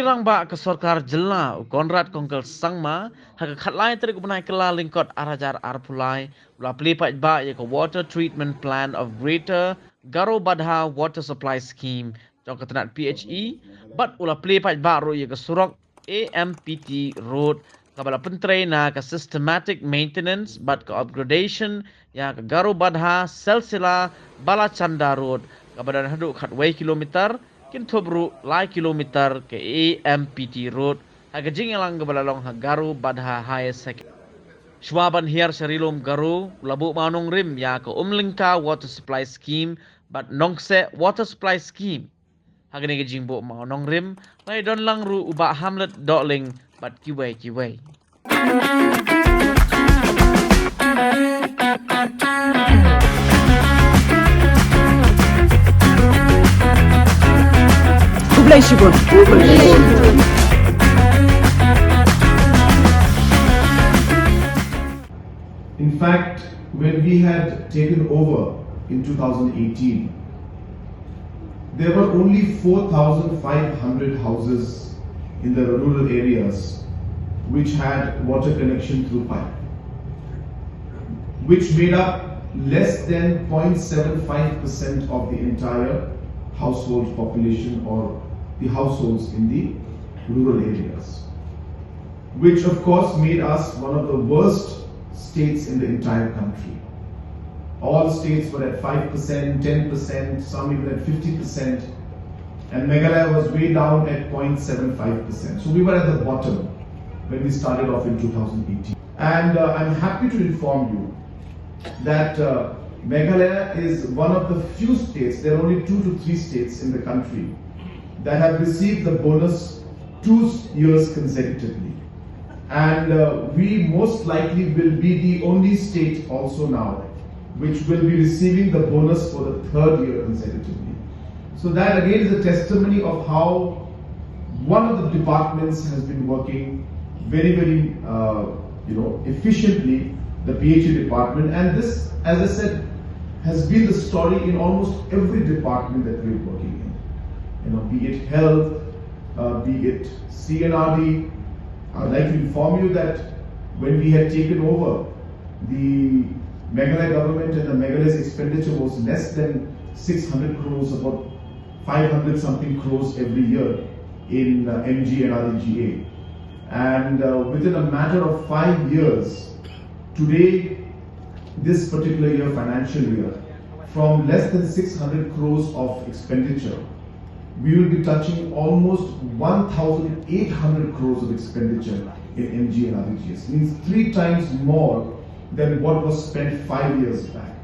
lang ba ke sorkar jelna Conrad kongkel sangma hak khatlai trik benai kela lingkot arajar arpulai ula plipat ba ye ke water treatment plan of greater Garodabha water supply scheme jong ketenat PHE but ula plipat ba ro ye ke surok AMPT road kabala pentre na ke systematic maintenance but ke upgradation ya ke Garodabha Selsila Balachanda road kabadan haduk khatway kilometer kin thobru lai kilometer ke AMPT road haga jingalang gabalalong hagaru badha high second Shwaban here Sharilum Garu labu manong rim ya ke umlingka water supply scheme but nongse water supply scheme haga ni jingbo manong rim lai don lang ru uba hamlet dotling but kiway In fact, when we had taken over in 2018, there were only 4,500 houses in the rural areas which had water connection through pipe, which made up less than 0.75% of the entire household population or the households in the rural areas, which of course made us one of the worst states in the entire country. All states were at 5%, 10%, some even at 50%, and Meghalaya was way down at 0.75%. So we were at the bottom when we started off in 2018. And I'm happy to inform you that Meghalaya is one of the few states, there are only 2 to 3 states in the country that have received the bonus 2 years consecutively. And we most likely will be the only state also now which will be receiving the bonus for the 3rd year consecutively. So that again is a testimony of how one of the departments has been working very efficiently, the PHE department, and this, as I said, has been the story in almost every department that we're working in. Be it health, be it CNRD. I'd like to inform you that when we had taken over, the Meghalaya government and the Meghalaya's expenditure was less than 600 crores, about 500 something crores every year in MG and RGA. And within a matter of 5 years, today, this particular year, financial year, from less than 600 crores of expenditure, we will be touching almost 1,800 crores of expenditure in MG and RGS. Means 3 times more than what was spent 5 years back.